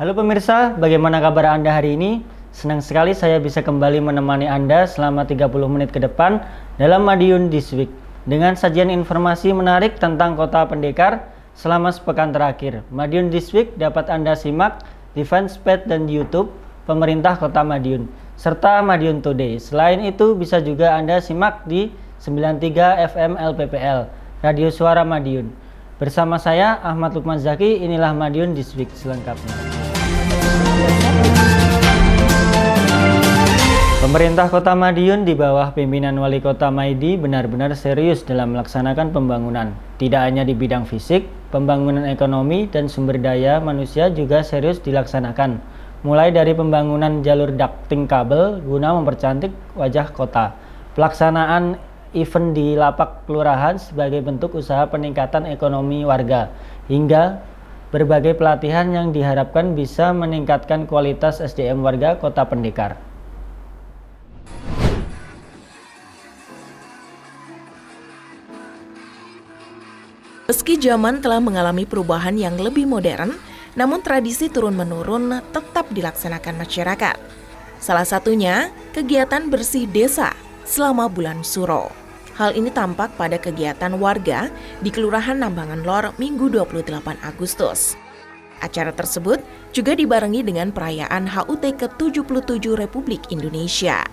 Halo pemirsa, bagaimana kabar Anda hari ini? Senang sekali saya bisa kembali menemani Anda selama 30 menit ke depan dalam Madiun This Week dengan sajian informasi menarik tentang Kota Pendekar selama sepekan terakhir. Madiun This Week dapat Anda simak di fanpage dan YouTube Pemerintah Kota Madiun serta Madiun Today. Selain itu bisa juga Anda simak di 93 FM LPPL, Radio Suara Madiun. Bersama saya Ahmad Lukman Zaki, inilah Madiun This Week selengkapnya. Pemerintah Kota Madiun di bawah pimpinan Wali Kota Maidi benar-benar serius dalam melaksanakan pembangunan. Tidak hanya di bidang fisik, pembangunan ekonomi dan sumber daya manusia juga serius dilaksanakan. Mulai dari pembangunan jalur ducting kabel guna mempercantik wajah kota, pelaksanaan event di lapak kelurahan sebagai bentuk usaha peningkatan ekonomi warga, hingga berbagai pelatihan yang diharapkan bisa meningkatkan kualitas SDM warga Kota Pendekar. Meski zaman telah mengalami perubahan yang lebih modern, namun tradisi turun-menurun tetap dilaksanakan masyarakat. Salah satunya, kegiatan bersih desa selama bulan Suro. Hal ini tampak pada kegiatan warga di Kelurahan Nambangan Lor Minggu 28 Agustus. Acara tersebut juga dibarengi dengan perayaan HUT ke-77 Republik Indonesia.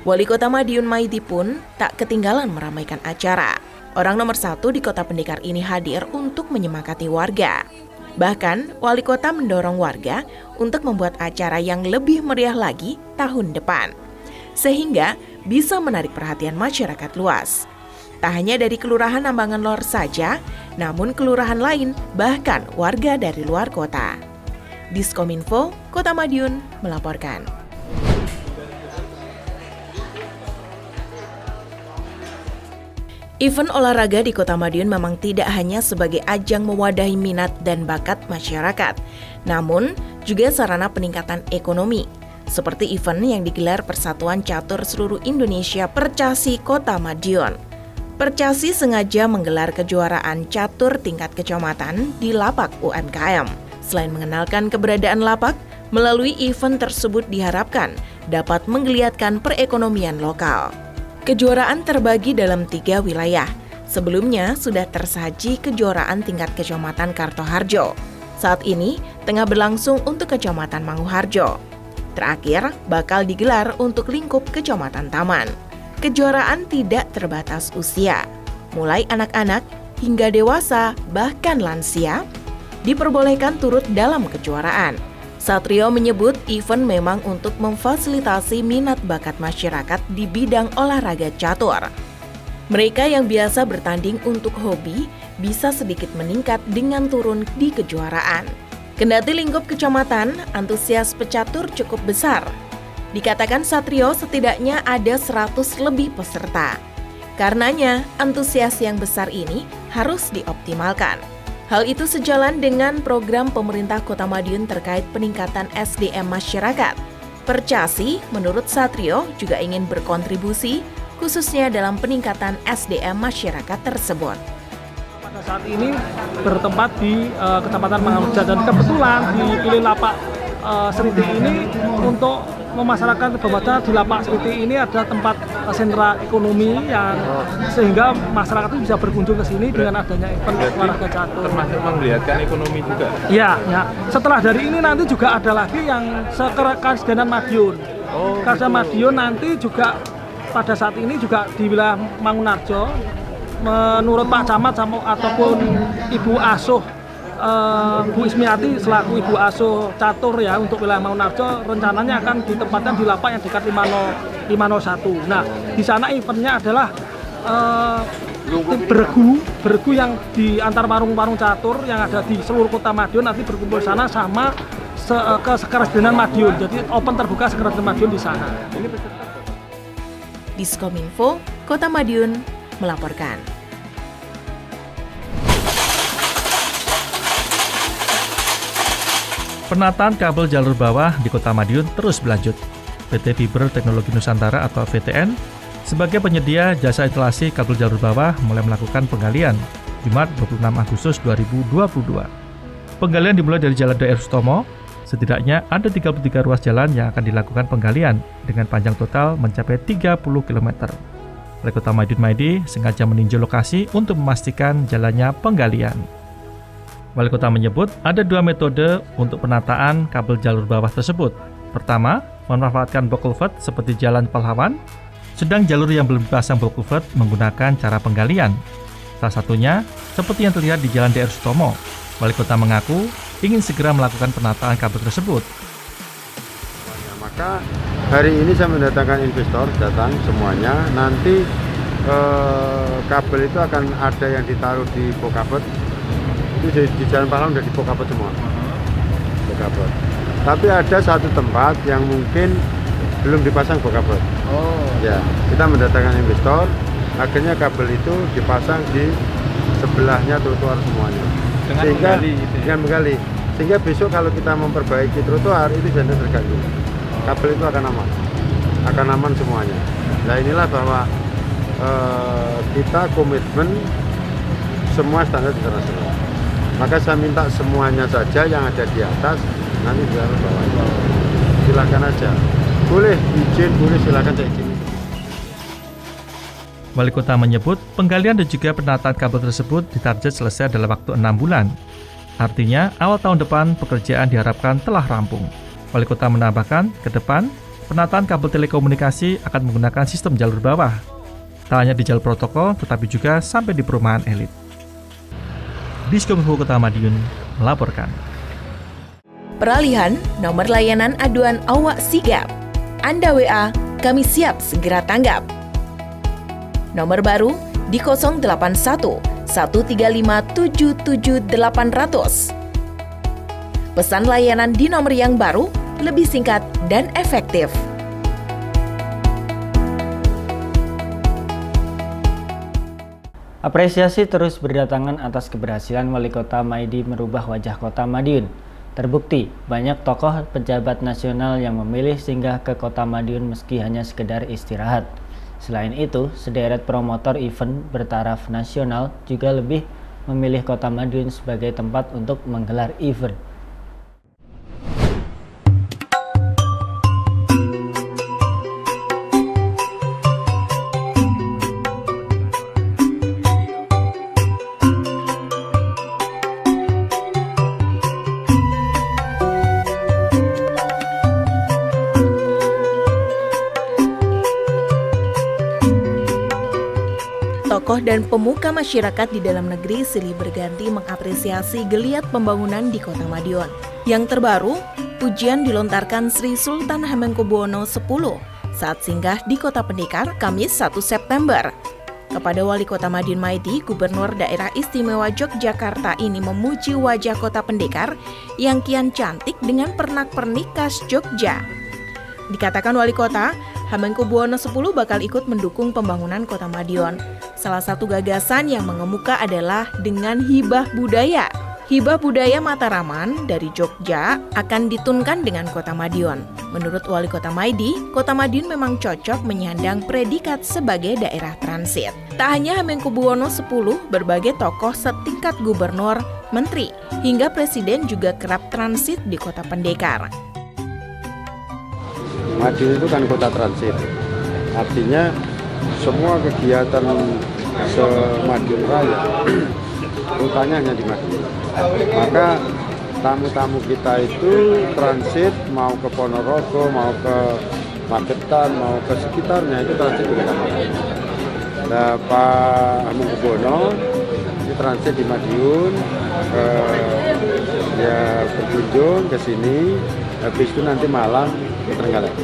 Wali Kota Madiun Maidi pun tak ketinggalan meramaikan acara. Orang nomor 1 di Kota Pendekar ini hadir untuk menyemangati warga. Bahkan, Wali Kota mendorong warga untuk membuat acara yang lebih meriah lagi tahun depan, sehingga bisa menarik perhatian masyarakat luas. Tak hanya dari Kelurahan Nambangan Lor saja, namun kelurahan lain, bahkan warga dari luar kota. Diskominfo, Kota Madiun melaporkan. Event olahraga di Kota Madiun memang tidak hanya sebagai ajang mewadahi minat dan bakat masyarakat, namun juga sarana peningkatan ekonomi, seperti event yang digelar Persatuan Catur Seluruh Indonesia Percasi Kota Madiun. Percasi sengaja menggelar kejuaraan catur tingkat kecamatan di lapak UMKM. Selain mengenalkan keberadaan lapak, melalui event tersebut diharapkan dapat menggeliatkan perekonomian lokal. Kejuaraan terbagi dalam 3 wilayah. Sebelumnya sudah tersaji kejuaraan tingkat kecamatan Kartoharjo. Saat ini tengah berlangsung untuk kecamatan Manguharjo. Terakhir bakal digelar untuk lingkup kecamatan Taman. Kejuaraan tidak terbatas usia. Mulai anak-anak hingga dewasa bahkan lansia diperbolehkan turut dalam kejuaraan. Satrio menyebut event memang untuk memfasilitasi minat bakat masyarakat di bidang olahraga catur. Mereka yang biasa bertanding untuk hobi bisa sedikit meningkat dengan turun di kejuaraan. Kendati lingkup kecamatan, antusias pecatur cukup besar. Dikatakan Satrio setidaknya ada 100 lebih peserta. Karenanya, antusias yang besar ini harus dioptimalkan. Hal itu sejalan dengan program pemerintah Kota Madiun terkait peningkatan SDM masyarakat. Percasi, menurut Satrio, juga ingin berkontribusi, khususnya dalam peningkatan SDM masyarakat tersebut. Pada saat ini bertempat di Kecamatan Manguharjo dan kebetulan dipilih lapak Seriti ini untuk memasarkan bahwa di lapak Seriti ini ada tempat sentra ekonomi yang sehingga masyarakat itu bisa berkunjung ke sini dengan adanya event olahraga catur. Termasuk menggeliatkan ekonomi juga. Ya. Setelah dari ini nanti juga ada lagi yang Karsidenan Madiun. Karsidenan Madiun nanti juga pada saat ini juga di wilayah Mangunarjo. Menurut Pak Camat ataupun Ibu Asuh Bu Ismiati selaku Ibu Asuh catur ya untuk wilayah Mangunarjo rencananya akan ditempatkan di lapak yang dekat 501. Nah, di sana eventnya adalah beregu yang di antar warung-warung catur yang ada di seluruh Kota Madiun nanti berkumpul sana sama ke Karsidenan Madiun. Jadi open terbuka Karsidenan Madiun di sana. Diskominfo, Kota Madiun melaporkan. Penataan kabel jalur bawah di Kota Madiun terus berlanjut. PT Fiber Teknologi Nusantara atau VTN sebagai penyedia jasa instalasi kabel jalur bawah mulai melakukan penggalian Jumat 26 Agustus 2022. Penggalian dimulai dari Jalan Dr. Sutomo Setidaknya ada 33 ruas jalan yang akan dilakukan penggalian dengan panjang total mencapai 30 km. Wali Kota Madiun Maidi sengaja meninjau lokasi untuk memastikan jalannya penggalian. Wali Kota menyebut ada 2 metode untuk penataan kabel jalur bawah tersebut. Pertama, memanfaatkan block culvert seperti Jalan Pahlawan, sedang jalur yang belum dipasang block culvert menggunakan cara penggalian. Salah satunya, seperti yang terlihat di Jalan DR Sutomo. Wali Kota mengaku ingin segera melakukan penataan kabel tersebut. Maka hari ini saya mendatangkan investor, datang semuanya. Nanti kabel itu akan ada yang ditaruh di Pokapet. Itu di Jalan Pahlawan udah di Pokapet semua. Pokapet. Tapi ada satu tempat yang mungkin belum dipasang Pokapet. Ya, kita mendatangkan investor. Akhirnya kabel itu dipasang di sebelahnya trotoar semuanya. Dengan menggali. Sehingga besok kalau kita memperbaiki trotoar itu jangan terganggu. Kabel itu akan aman semuanya. Nah inilah bahwa kita komitmen semua standar internasional. Maka saya minta semuanya saja yang ada di atas nanti di bawah. Silakan aja. Boleh izin, boleh silakan saya izin. Wali Kota menyebut penggalian dan juga penataan kabel tersebut ditarget selesai dalam waktu 6 bulan. Artinya, awal tahun depan pekerjaan diharapkan telah rampung. Wali Kota menambahkan, ke depan, penataan kabel telekomunikasi akan menggunakan sistem jalur bawah. Tak hanya di jalur protokol, tetapi juga sampai di perumahan elit. Diskominfo Kota Madiun melaporkan. Peralihan nomor layanan aduan awak sigap. Anda WA, kami siap segera tanggap. Nomor baru di 081 135 77800. Pesan layanan di nomor yang baru lebih singkat dan efektif. Apresiasi terus berdatangan atas keberhasilan Wali Kota Maidi merubah wajah Kota Madiun. Terbukti, banyak tokoh pejabat nasional yang memilih singgah ke Kota Madiun meski hanya sekedar istirahat. Selain itu, sederet promotor event bertaraf nasional juga lebih memilih Kota Madiun sebagai tempat untuk menggelar event. Tokoh dan pemuka masyarakat di dalam negeri silih berganti mengapresiasi geliat pembangunan di Kota Madiun. Yang terbaru, pujian dilontarkan Sri Sultan Hamengkubuwono X saat singgah di Kota Pendekar Kamis 1 September. Kepada Wali Kota Madiun Maidi, Gubernur Daerah Istimewa Yogyakarta ini memuji wajah Kota Pendekar yang kian cantik dengan pernak-pernik khas Jogja. Dikatakan Wali Kota, Hamengkubuwono X bakal ikut mendukung pembangunan Kota Madiun. Salah satu gagasan yang mengemuka adalah dengan hibah budaya. Hibah budaya Mataraman dari Jogja akan ditunkan dengan Kota Madiun. Menurut Wali Kota Maidi, Kota Madiun memang cocok menyandang predikat sebagai daerah transit. Tak hanya Hamengkubuwono X, berbagai tokoh setingkat gubernur, menteri, hingga presiden juga kerap transit di Kota Pendekar. Madiun itu kan kota transit, artinya semua kegiatan se-Madiun Raya rutanya hanya di Madiun. Maka tamu-tamu kita itu transit mau ke Ponorogo, mau ke Magetan, mau ke sekitarnya itu transit di Kota Madiun. Nah, Pak Hamengkubuwono ini transit di Madiun, ya berkunjung ke sini, habis itu nanti malam ke Trenggalek.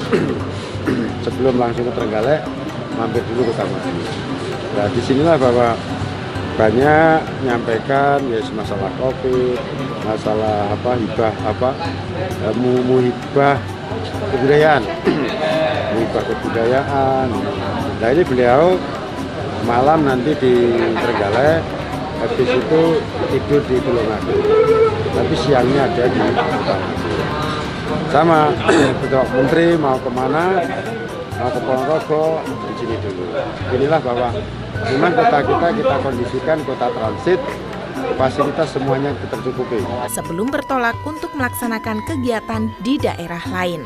Sebelum langsung ke Trenggalek, mampir dulu ke Madiun. Nah, disinilah bahwa banyak menyampaikan ya masalah COVID, masalah hibah muhibah kebudayaan, muhibah kebudayaan. Nah ini beliau malam nanti di Trenggalek, habis itu tidur di Tulungagung. Tapi siangnya ada di Kota Madiun. Sama ketua menteri mau kemana, mau ke Ponorogo, di sini dulu. Inilah bahwa memang kota kita kondisikan kota transit fasilitas semuanya tercukupi. Sebelum bertolak untuk melaksanakan kegiatan di daerah lain.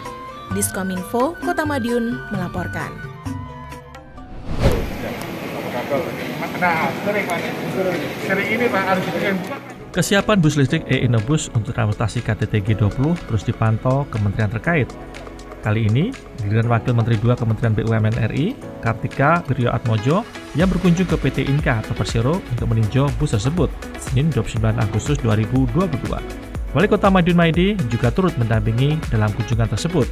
Diskominfo Kota Madiun melaporkan. Kesiapan bus listrik e-Innobus untuk transportasi KTT G20 terus dipantau kementerian terkait. Kali ini, giliran Wakil Menteri 2 Kementerian BUMN RI, Kartika Wirjoatmojo, yang berkunjung ke PT Inka atau Persero untuk meninjau bus tersebut, Senin 29 Agustus 2022. Wali Kota Madiun Maidi juga turut mendampingi dalam kunjungan tersebut.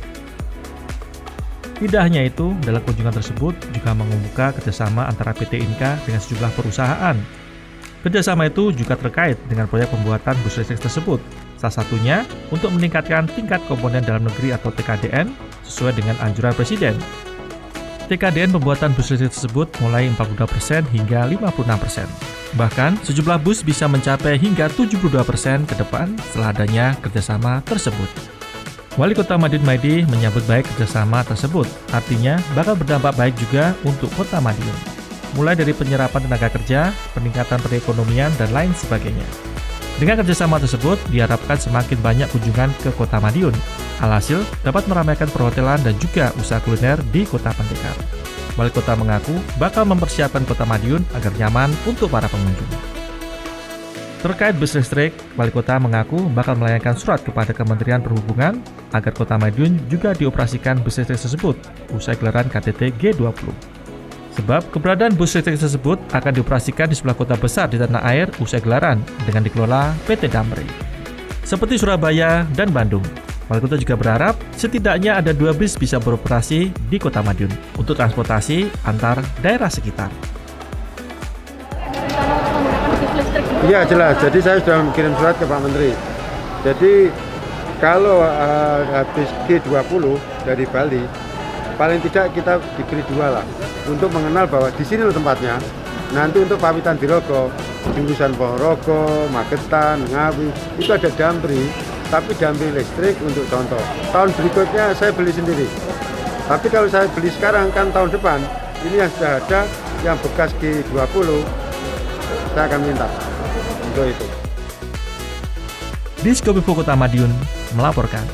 Tidak hanya itu, dalam kunjungan tersebut juga membuka kerjasama antara PT Inka dengan sejumlah perusahaan. Kerjasama itu juga terkait dengan proyek pembuatan bus listrik tersebut, salah satunya untuk meningkatkan tingkat komponen dalam negeri atau TKDN sesuai dengan anjuran Presiden. TKDN pembuatan bus listrik tersebut mulai 42% hingga 56%. Bahkan, sejumlah bus bisa mencapai hingga 72% ke depan setelah adanya kerjasama tersebut. Wali Kota Madiun Maidi menyambut baik kerjasama tersebut, artinya bakal berdampak baik juga untuk Kota Madiun. Mulai dari penyerapan tenaga kerja, peningkatan perekonomian, dan lain sebagainya. Dengan kerjasama tersebut, diharapkan semakin banyak kunjungan ke Kota Madiun. Alhasil, dapat meramaikan perhotelan dan juga usaha kuliner di Kota Pendekar. Wali Kota mengaku bakal mempersiapkan Kota Madiun agar nyaman untuk para pengunjung. Terkait bus listrik, Wali Kota mengaku bakal melayangkan surat kepada Kementerian Perhubungan agar Kota Madiun juga dioperasikan bus listrik tersebut usai gelaran KTT G20. Sebab keberadaan bus listrik tersebut akan dioperasikan di sebelah kota besar di tanah air usai gelaran dengan dikelola PT Damri. Seperti Surabaya dan Bandung, Wali Kota juga berharap setidaknya ada 2 bis bisa beroperasi di Kota Madiun untuk transportasi antar daerah sekitar. Iya jelas, jadi saya sudah mengirim surat ke Pak Menteri. Jadi kalau habis G20 dari Bali, paling tidak kita diberi 2 lah, untuk mengenal bahwa di sini loh tempatnya. Nanti untuk pamitan Dirogo, jurusan Ponorogo, Magetan, Ngawi, itu ada Damri, tapi Damri listrik untuk contoh. Tahun berikutnya saya beli sendiri. Tapi kalau saya beli sekarang kan tahun depan, ini yang sudah ada, yang bekas G20, saya akan minta untuk itu. Diskominfo Kota Madiun melaporkan.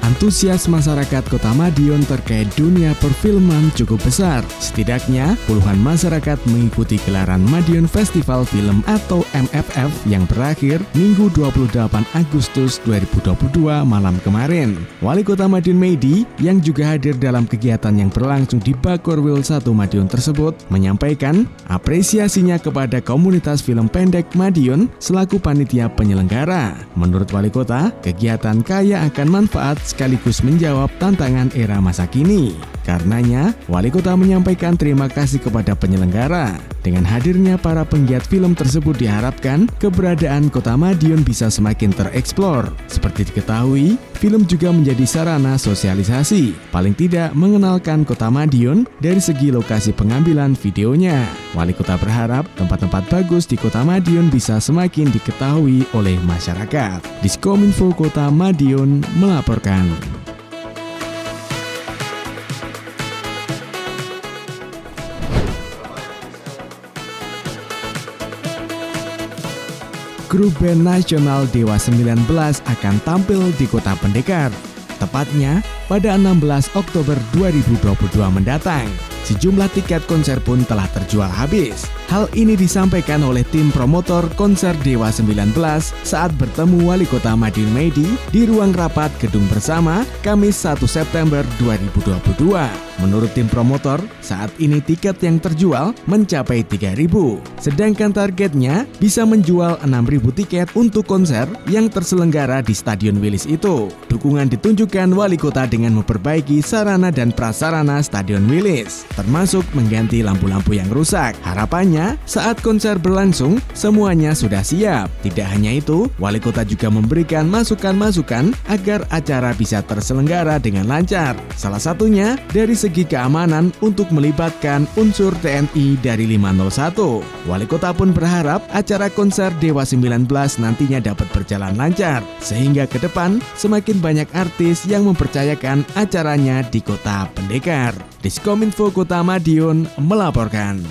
Antusias masyarakat Kota Madiun terkait dunia perfilman cukup besar. Setidaknya, puluhan masyarakat mengikuti gelaran Madiun Festival Film atau MFF yang berakhir Minggu 28 Agustus 2022 malam kemarin. Wali Kota Madiun Maidi yang juga hadir dalam kegiatan yang berlangsung di Bakorwil 1 Madiun tersebut menyampaikan apresiasinya kepada komunitas film pendek Madiun selaku panitia penyelenggara. Menurut Wali Kota, kegiatan kaya akan manfaat sekaligus menjawab tantangan era masa kini. Karenanya, Wali Kota menyampaikan terima kasih kepada penyelenggara. Dengan hadirnya para penggiat film tersebut diharapkan keberadaan Kota Madiun bisa semakin tereksplor. Seperti diketahui, film juga menjadi sarana sosialisasi, paling tidak mengenalkan Kota Madiun dari segi lokasi pengambilan videonya. Wali Kota berharap tempat-tempat bagus di Kota Madiun bisa semakin diketahui oleh masyarakat. Diskominfo Kota Madiun melaporkan. Grup band nasional Dewa 19 akan tampil di Kota Pendekar, tepatnya pada 16 Oktober 2022 mendatang. Sejumlah tiket konser pun telah terjual habis. Hal ini disampaikan oleh tim promotor konser Dewa 19 saat bertemu Wali Kota Madiun Maidi di ruang rapat Gedung Bersama Kamis 1 September 2022. Menurut tim promotor, saat ini tiket yang terjual mencapai 3.000. Sedangkan targetnya bisa menjual 6.000 tiket untuk konser yang terselenggara di Stadion Wilis itu. Dukungan ditunjukkan Wali Kota dengan memperbaiki sarana dan prasarana Stadion Wilis, termasuk mengganti lampu-lampu yang rusak. Harapannya, saat konser berlangsung, semuanya sudah siap. Tidak hanya itu, Wali Kota juga memberikan masukan-masukan agar acara bisa terselenggara dengan lancar. Salah satunya dari segi keamanan untuk melibatkan unsur TNI dari 501. Wali Kota pun berharap acara konser Dewa 19 nantinya dapat berjalan lancar, sehingga ke depan semakin banyak artis yang mempercayakan acaranya di Kota Pendekar. Diskominfo Kota Madiun melaporkan.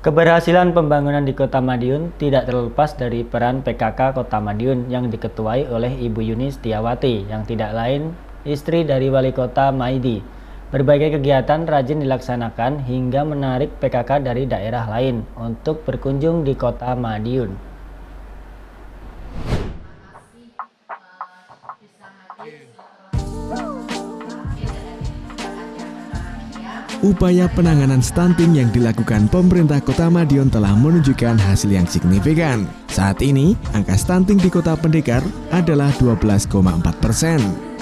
Keberhasilan pembangunan di Kota Madiun tidak terlepas dari peran PKK Kota Madiun yang diketuai oleh Ibu Yuni Setiawati yang tidak lain istri dari Wali Kota Maidi. Berbagai kegiatan rajin dilaksanakan hingga menarik PKK dari daerah lain untuk berkunjung di Kota Madiun. Upaya penanganan stunting yang dilakukan pemerintah Kota Madiun telah menunjukkan hasil yang signifikan. Saat ini, angka stunting di Kota Pendekar adalah 12,4%.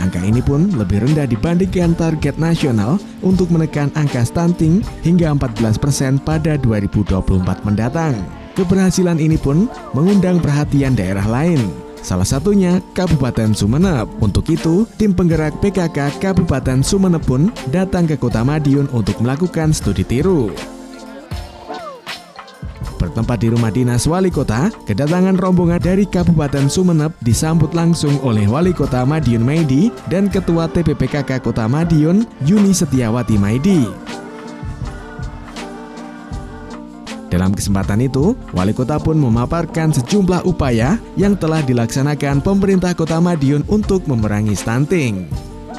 Angka ini pun lebih rendah dibandingkan target nasional untuk menekan angka stunting hingga 14% pada 2024 mendatang. Keberhasilan ini pun mengundang perhatian daerah lain. Salah satunya Kabupaten Sumeneb. Untuk itu, tim penggerak PKK Kabupaten Sumeneb pun datang ke Kota Madiun untuk melakukan studi tiru. Bertempat di rumah dinas Wali Kota, kedatangan rombongan dari Kabupaten Sumeneb disambut langsung oleh Wali Kota Madiun Maidi dan Ketua TPPKK Kota Madiun Yuni Setiawati Maidi. Dalam kesempatan itu, Wali Kota pun memaparkan sejumlah upaya yang telah dilaksanakan pemerintah Kota Madiun untuk memerangi stunting.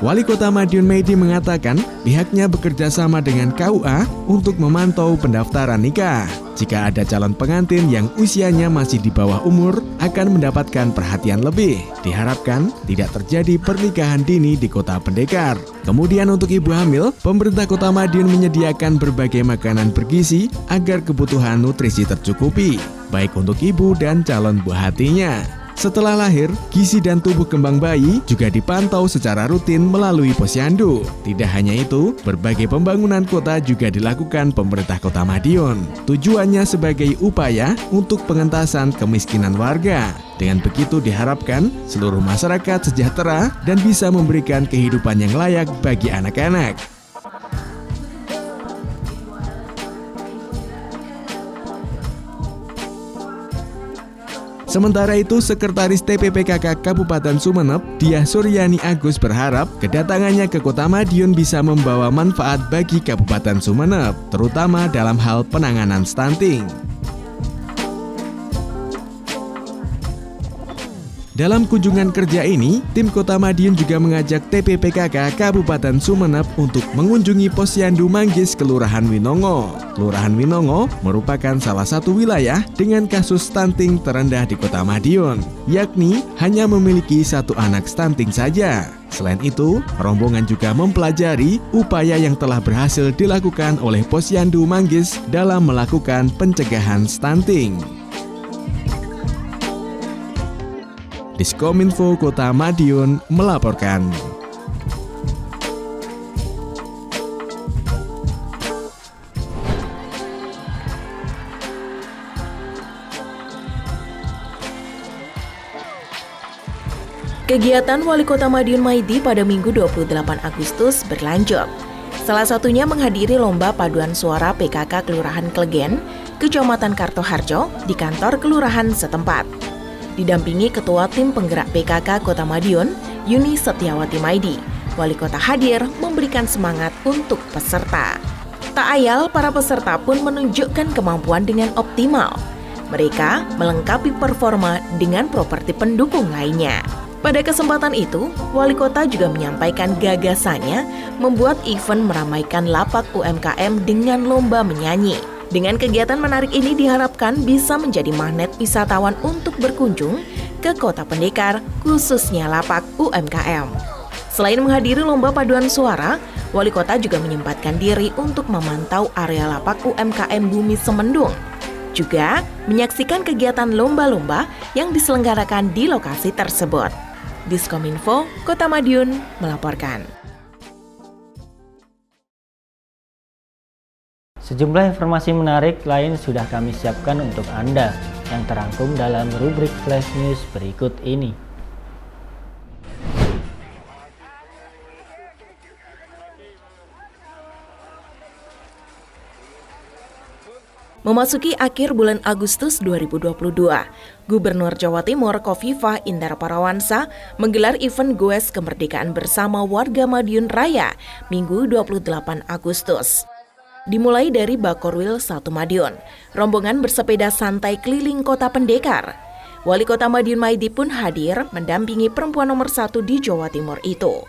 Wali Kota Madiun Maidi mengatakan pihaknya bekerja sama dengan KUA untuk memantau pendaftaran nikah. Jika ada calon pengantin yang usianya masih di bawah umur, akan mendapatkan perhatian lebih. Diharapkan tidak terjadi pernikahan dini di Kota Pendekar. Kemudian untuk ibu hamil, pemerintah Kota Madiun menyediakan berbagai makanan bergizi agar kebutuhan nutrisi tercukupi, baik untuk ibu dan calon buah hatinya. Setelah lahir, gizi dan tubuh kembang bayi juga dipantau secara rutin melalui posyandu. Tidak hanya itu, berbagai pembangunan kota juga dilakukan pemerintah Kota Madiun. Tujuannya sebagai upaya untuk pengentasan kemiskinan warga. Dengan begitu diharapkan seluruh masyarakat sejahtera dan bisa memberikan kehidupan yang layak bagi anak-anak. Sementara itu, Sekretaris TPPKK Kabupaten Sumeneb, Diah Suryani Agus berharap kedatangannya ke Kota Madiun bisa membawa manfaat bagi Kabupaten Sumeneb, terutama dalam hal penanganan stunting. Dalam kunjungan kerja ini, tim Kota Madiun juga mengajak TPPKK Kabupaten Sumeneb untuk mengunjungi Posyandu Manggis Kelurahan Winongo. Kelurahan Winongo merupakan salah satu wilayah dengan kasus stunting terendah di Kota Madiun, yakni hanya memiliki satu anak stunting saja. Selain itu, rombongan juga mempelajari upaya yang telah berhasil dilakukan oleh Posyandu Manggis dalam melakukan pencegahan stunting. Diskominfo Kota Madiun melaporkan. Kegiatan Wali Kota Madiun Maidi pada Minggu 28 Agustus berlanjut. Salah satunya menghadiri lomba paduan suara PKK Kelurahan Klegen, Kecamatan Kartoharjo di kantor kelurahan setempat. Didampingi Ketua Tim Penggerak PKK Kota Madiun, Yuni Setiawati Maidi, Wali Kota hadir memberikan semangat untuk peserta. Tak ayal, para peserta pun menunjukkan kemampuan dengan optimal. Mereka melengkapi performa dengan properti pendukung lainnya. Pada kesempatan itu, Wali Kota juga menyampaikan gagasannya membuat event meramaikan lapak UMKM dengan lomba menyanyi. Dengan kegiatan menarik ini diharapkan bisa menjadi magnet wisatawan untuk berkunjung ke Kota Pendekar, khususnya lapak UMKM. Selain menghadiri lomba paduan suara, Wali Kota juga menyempatkan diri untuk memantau area lapak UMKM Bumi Semendung. Juga menyaksikan kegiatan lomba-lomba yang diselenggarakan di lokasi tersebut. Diskominfo, Kota Madiun melaporkan. Sejumlah informasi menarik lain sudah kami siapkan untuk Anda yang terangkum dalam rubrik Flash News berikut ini. Memasuki akhir bulan Agustus 2022, Gubernur Jawa Timur Khofifah Indar Parawansa menggelar event Goes Kemerdekaan bersama warga Madiun Raya Minggu 28 Agustus. Dimulai dari Bakorwil 1 Madiun, rombongan bersepeda santai keliling Kota Pendekar. Wali Kota Madiun Maidi pun hadir mendampingi perempuan nomor 1 di Jawa Timur itu.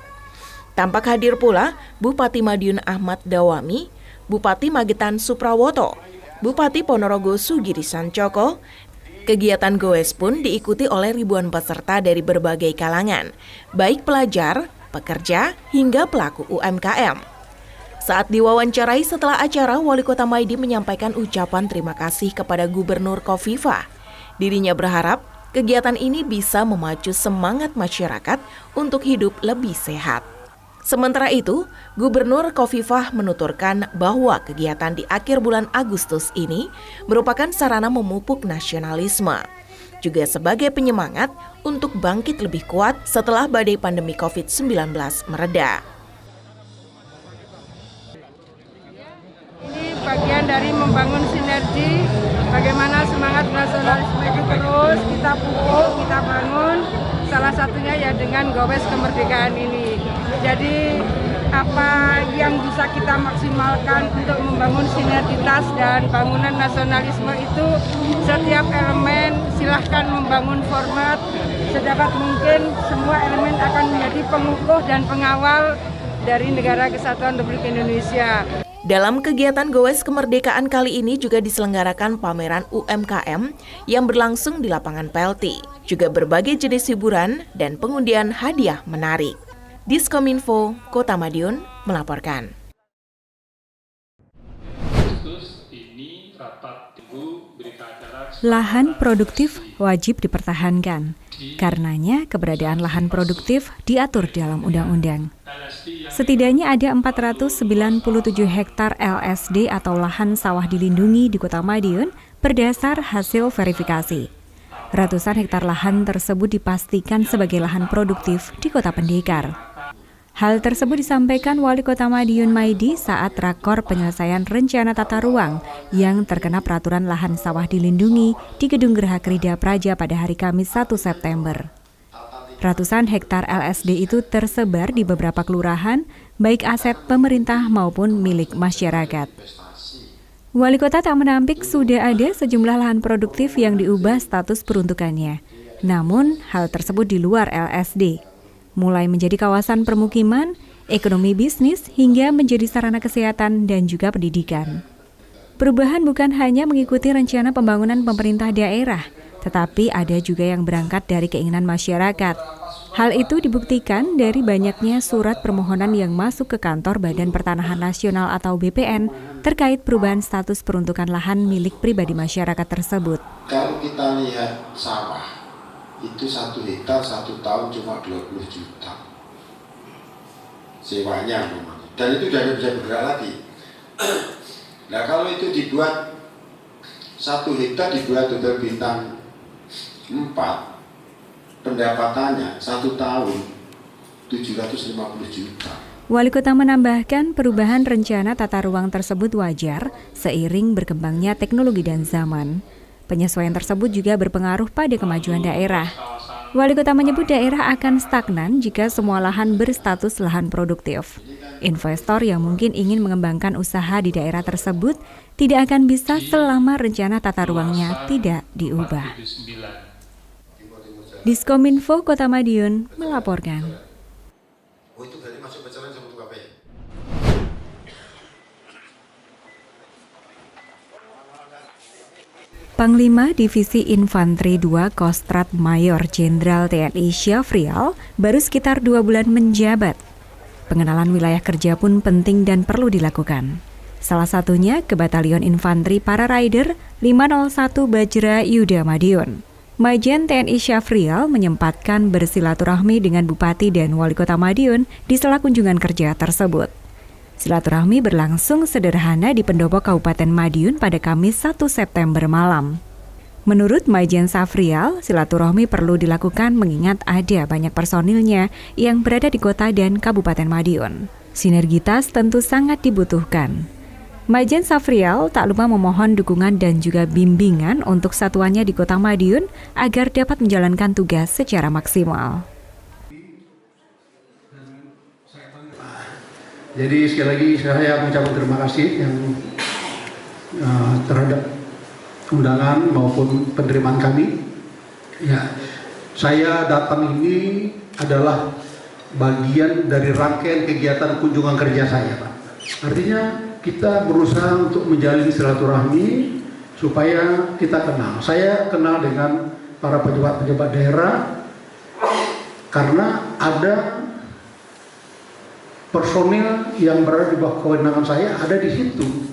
Tampak hadir pula Bupati Madiun Ahmad Dawami, Bupati Magetan Suprawoto, Bupati Ponorogo Sugiri Sancoko. Kegiatan Goes pun diikuti oleh ribuan peserta dari berbagai kalangan, baik pelajar, pekerja, hingga pelaku UMKM. Saat diwawancarai setelah acara, Wali Kota Maidi menyampaikan ucapan terima kasih kepada Gubernur Khofifah. Dirinya berharap kegiatan ini bisa memacu semangat masyarakat untuk hidup lebih sehat. Sementara itu, Gubernur Khofifah menuturkan bahwa kegiatan di akhir bulan Agustus ini merupakan sarana memupuk nasionalisme, juga sebagai penyemangat untuk bangkit lebih kuat setelah badai pandemi COVID-19 mereda. Ini bagian dari membangun sinergi, bagaimana semangat nasionalisme itu terus kita pupuk, kita bangun, salah satunya ya dengan Goes Kemerdekaan ini. Jadi apa yang bisa kita maksimalkan untuk membangun sinergitas dan bangunan nasionalisme itu, setiap elemen silahkan membangun format, sedapat mungkin semua elemen akan menjadi pengukuh dan pengawal dari Negara Kesatuan Republik Indonesia. Dalam kegiatan Goes Kemerdekaan kali ini juga diselenggarakan pameran UMKM yang berlangsung di lapangan PLT, juga berbagai jenis hiburan dan pengundian hadiah menarik. Diskominfo, Kota Madiun melaporkan. Lahan produktif wajib dipertahankan. Karenanya, keberadaan lahan produktif diatur dalam undang-undang. Setidaknya ada 497 hektar LSD atau lahan sawah dilindungi di Kota Madiun berdasar hasil verifikasi. Ratusan hektar lahan tersebut dipastikan sebagai lahan produktif di Kota Pendekar. Hal tersebut disampaikan Wali Kota Madiun Maidi saat rakor penyelesaian rencana tata ruang yang terkena peraturan lahan sawah dilindungi di Gedung Geraha Krida Praja pada hari Kamis 1 September. Ratusan hektar LSD itu tersebar di beberapa kelurahan, baik aset pemerintah maupun milik masyarakat. Wali Kota tak menampik sudah ada sejumlah lahan produktif yang diubah status peruntukannya. Namun, hal tersebut di luar LSD. Mulai menjadi kawasan permukiman, ekonomi bisnis, hingga menjadi sarana kesehatan dan juga pendidikan. Perubahan bukan hanya mengikuti rencana pembangunan pemerintah daerah, tetapi ada juga yang berangkat dari keinginan masyarakat. Hal itu dibuktikan dari banyaknya surat permohonan yang masuk ke kantor Badan Pertanahan Nasional atau BPN terkait perubahan status peruntukan lahan milik pribadi masyarakat tersebut. Kalau kita lihat sawah, itu 1 hektar 1 tahun cuma 20 juta sewanya, dan itu sudah bisa bergerak lagi. Nah kalau itu dibuat 1 hektar dibuat hotel bintang 4, pendapatannya 1 tahun 750 juta. Wali Kota menambahkan perubahan rencana tata ruang tersebut wajar seiring berkembangnya teknologi dan zaman. Penyesuaian tersebut juga berpengaruh pada kemajuan daerah. Wali Kota menyebut daerah akan stagnan jika semua lahan berstatus lahan produktif. Investor yang mungkin ingin mengembangkan usaha di daerah tersebut tidak akan bisa selama rencana tata ruangnya tidak diubah. Diskominfo Kota Madiun melaporkan. Panglima Divisi Infanteri 2 Kostrat Mayor Jenderal TNI Syafrial baru sekitar 2 bulan menjabat. Pengenalan wilayah kerja pun penting dan perlu dilakukan. Salah satunya ke Batalion Infanteri Para Rider 501 Bajra Yuda Madiun. Majen TNI Syafrial menyempatkan bersilaturahmi dengan Bupati dan Wali Kota Madiun di sela kunjungan kerja tersebut. Silaturahmi berlangsung sederhana di pendopo Kabupaten Madiun pada Kamis 1 September malam. Menurut Majen Syafrial, silaturahmi perlu dilakukan mengingat ada banyak personilnya yang berada di kota dan Kabupaten Madiun. Sinergitas tentu sangat dibutuhkan. Majen Syafrial tak lupa memohon dukungan dan juga bimbingan untuk satuannya di Kota Madiun agar dapat menjalankan tugas secara maksimal. Jadi sekali lagi saya mengucapkan terima kasih yang terhadap undangan maupun penerimaan kami. Ya, saya datang ini adalah bagian dari rangkaian kegiatan kunjungan kerja saya, Pak. Artinya kita berusaha untuk menjalin silaturahmi supaya kita kenal. Saya kenal dengan para pejabat-pejabat daerah karena ada personil yang berada di bawah kewenangan saya ada di situ,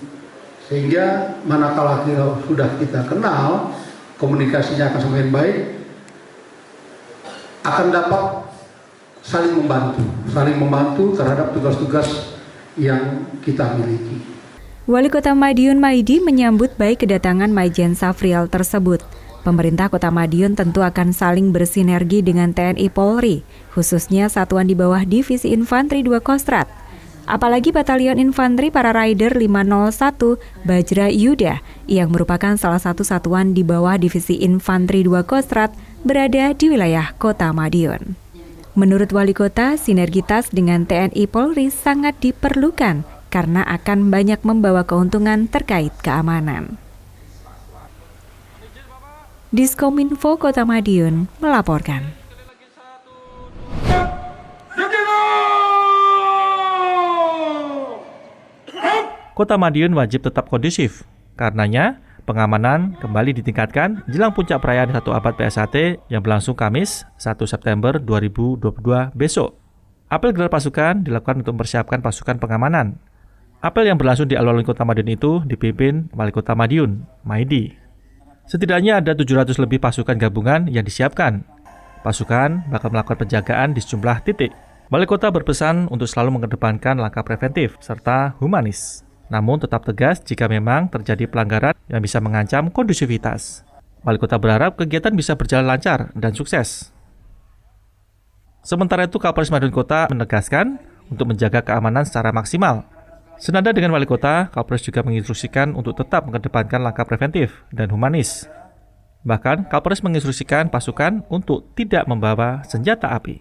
sehingga manakala sudah kita kenal, komunikasinya akan semakin baik, akan dapat saling membantu terhadap tugas-tugas yang kita miliki. Wali Kota Madiun Maidi menyambut baik kedatangan Majen Syafrial tersebut. Pemerintah Kota Madiun tentu akan saling bersinergi dengan TNI Polri, khususnya satuan di bawah Divisi Infanteri 2 Kostrat. Apalagi Batalion Infanteri Para Rider 501 Bajra Yuda yang merupakan salah satu satuan di bawah Divisi Infanteri 2 Kostrat berada di wilayah Kota Madiun. Menurut Wali Kota, sinergitas dengan TNI Polri sangat diperlukan karena akan banyak membawa keuntungan terkait keamanan. Diskominfo Kota Madiun melaporkan. Kota Madiun wajib tetap kondusif. Karenanya, pengamanan kembali ditingkatkan jelang puncak perayaan 1 abad PSAT yang berlangsung Kamis 1 September 2022 besok. Apel gelar pasukan dilakukan untuk mempersiapkan pasukan pengamanan. Apel yang berlangsung di alun-alun Kota Madiun itu dipimpin Wali Kota Madiun, Maidi. Setidaknya ada 700 lebih pasukan gabungan yang disiapkan. Pasukan bakal melakukan penjagaan di sejumlah titik. Wali Kota berpesan untuk selalu mengedepankan langkah preventif serta humanis. Namun tetap tegas jika memang terjadi pelanggaran yang bisa mengancam kondusivitas. Wali Kota berharap kegiatan bisa berjalan lancar dan sukses. Sementara itu, Kapolres Madiun Kota menegaskan untuk menjaga keamanan secara maksimal. Senada dengan Wali Kota, Kapolres juga menginstruksikan untuk tetap mengedepankan langkah preventif dan humanis. Bahkan, Kapolres menginstruksikan pasukan untuk tidak membawa senjata api.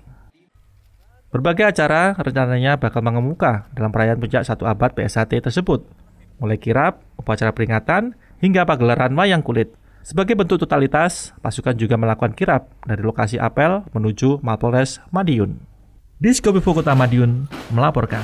Berbagai acara rencananya bakal mengemuka dalam perayaan puncak 1 abad PSAT tersebut, mulai kirap, upacara peringatan, hingga pagelaran wayang kulit. Sebagai bentuk totalitas, pasukan juga melakukan kirap dari lokasi apel menuju Mapolres Madiun. Diskominfo Kota Madiun melaporkan.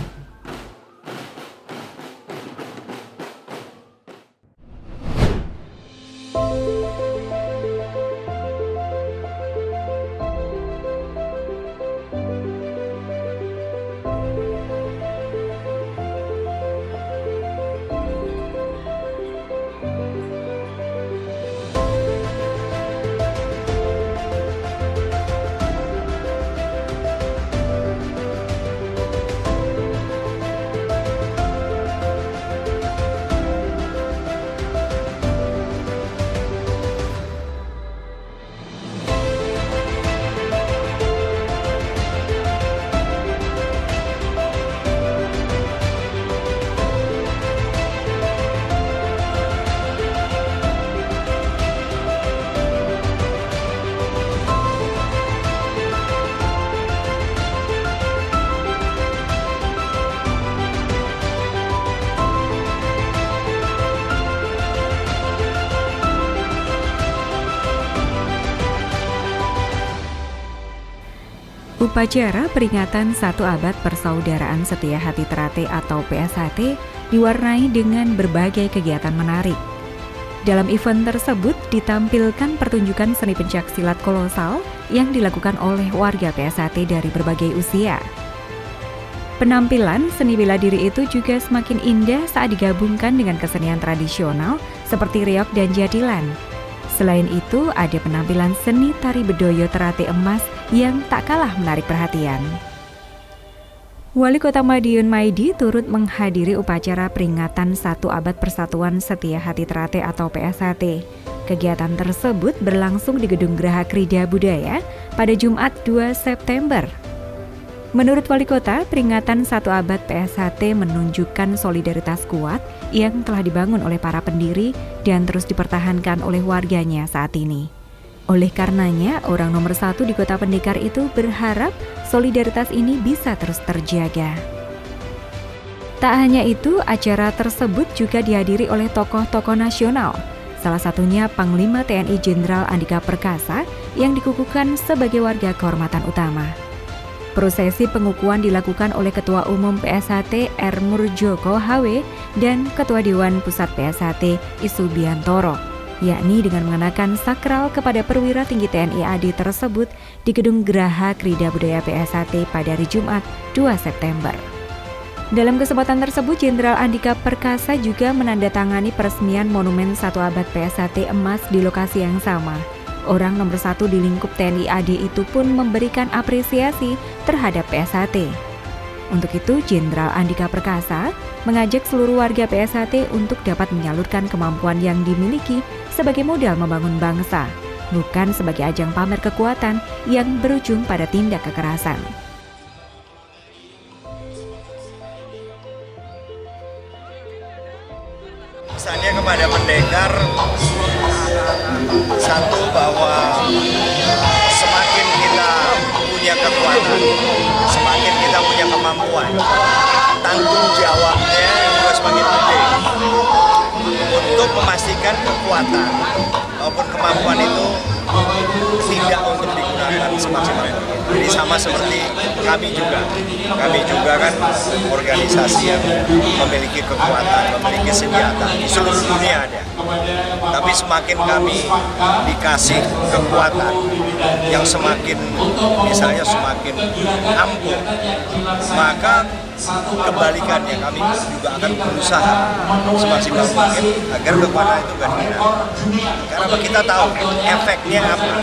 Upacara peringatan 1 abad Persaudaraan Setia Hati Terate atau PSHT diwarnai dengan berbagai kegiatan menarik. Dalam event tersebut ditampilkan pertunjukan seni pencaksilat kolosal yang dilakukan oleh warga PSHT dari berbagai usia. Penampilan seni bela diri itu juga semakin indah saat digabungkan dengan kesenian tradisional seperti reog dan jadilan. Selain itu, ada penampilan seni tari bedoyo terate emas yang tak kalah menarik perhatian. Wali Kota Madiun Maidi turut menghadiri upacara peringatan 1 abad Persatuan Setia Hati Terate atau PSHT. Kegiatan tersebut berlangsung di Gedung Geraha Krida Budaya pada Jumat 2 September. Menurut Wali Kota, peringatan 1 abad PSHT menunjukkan solidaritas kuat yang telah dibangun oleh para pendiri dan terus dipertahankan oleh warganya saat ini. Oleh karenanya, orang nomor 1 di Kota Pendekar itu berharap solidaritas ini bisa terus terjaga. Tak hanya itu, acara tersebut juga dihadiri oleh tokoh-tokoh nasional. Salah satunya Panglima TNI Jenderal Andika Perkasa yang dikukuhkan sebagai warga kehormatan utama. Prosesi pengukuhan dilakukan oleh Ketua Umum PSHT R. Murjoko HW dan Ketua Dewan Pusat PSHT Isubiantoro, yakni dengan mengenakan sakral kepada perwira tinggi TNI AD tersebut di Gedung Geraha Krida Budaya PSHT pada hari Jumat 2 September. Dalam kesempatan tersebut, Jenderal Andika Perkasa juga menandatangani peresmian Monumen 1 Abad PSHT Emas di lokasi yang sama. Orang nomor 1 di lingkup TNI AD itu pun memberikan apresiasi terhadap PSHT. Untuk itu, Jenderal Andika Perkasa mengajak seluruh warga PSHT untuk dapat menyalurkan kemampuan yang dimiliki sebagai modal membangun bangsa, bukan sebagai ajang pamer kekuatan yang berujung pada tindak kekerasan. Pesannya kepada pendekar, satu bahwa semakin kita punya kekuatan, semakin kita punya kemampuan, tanggung jawabnya juga semakin penting untuk memastikan kekuatan maupun kemampuan itu tidak untuk digunakan semaksimal mungkin. Jadi sama seperti kami juga kan organisasi yang memiliki kekuatan, memiliki senjata di seluruh dunia ada. Tapi semakin kami dikasih kekuatan yang semakin misalnya semakin ampuh, maka kebalikannya kami juga akan berusaha semaksimal mungkin agar kekuatan itu gak digunakan. Karena kita tahu efeknya apa,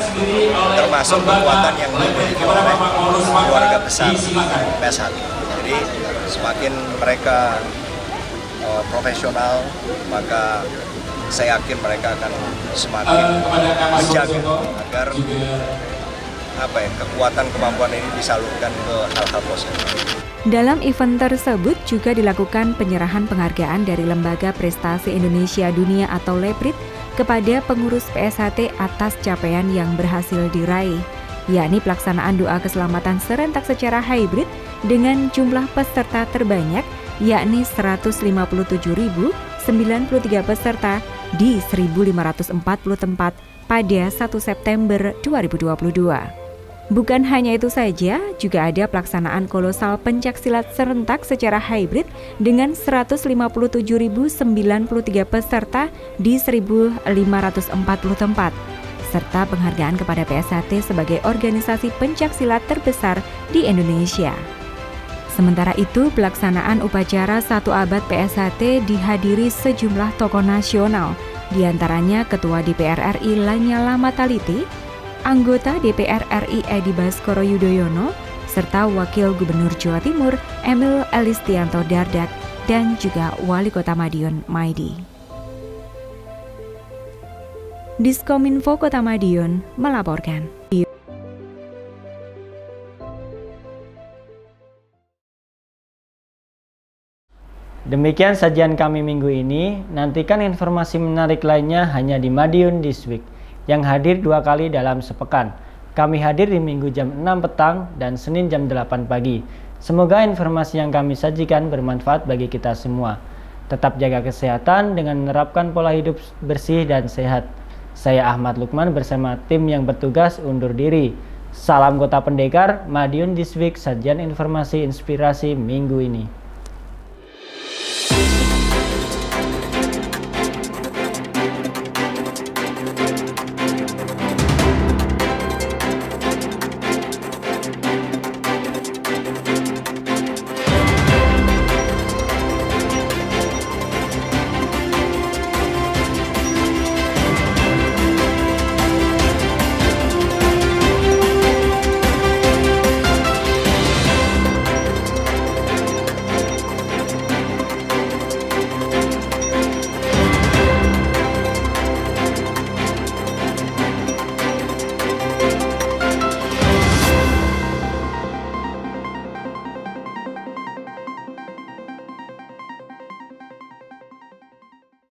termasuk kekuatan yang dimiliki oleh keluarga besar PSHT. Jadi semakin mereka profesional, maka saya yakin mereka akan semakin menjaga agar kekuatan kemampuan ini disalurkan ke hal-hal positif. Dalam event tersebut juga dilakukan penyerahan penghargaan dari Lembaga Prestasi Indonesia Dunia atau LEPRID kepada pengurus PSHT atas capaian yang berhasil diraih, yakni pelaksanaan doa keselamatan serentak secara hybrid dengan jumlah peserta terbanyak, yakni 157.093 peserta di 1.540 tempat pada 1 September 2022. Bukan hanya itu saja, juga ada pelaksanaan kolosal pencaksilat serentak secara hybrid dengan 157.093 peserta di 1.540 tempat, serta penghargaan kepada PSHT sebagai organisasi pencaksilat terbesar di Indonesia. Sementara itu, pelaksanaan upacara 1 abad PSHT dihadiri sejumlah tokoh nasional, diantaranya Ketua DPR RI Lanyala Mataliti, anggota DPR RI Edi Baskoro Yudhoyono, serta Wakil Gubernur Jawa Timur Emil Elistianto Dardak, dan juga Wali Kota Madiun Maidi. Diskominfo Kota Madiun melaporkan. Demikian sajian kami minggu ini. Nantikan informasi menarik lainnya hanya di Madiun This Week, yang hadir 2 kali dalam sepekan. Kami hadir di Minggu jam 6 petang dan Senin jam 8 pagi. Semoga informasi yang kami sajikan bermanfaat bagi kita semua. Tetap jaga kesehatan dengan menerapkan pola hidup bersih dan sehat. Saya Ahmad Lukman bersama tim yang bertugas undur diri. Salam Kota Pendekar, Madiun This Week, sajian informasi inspirasi minggu ini.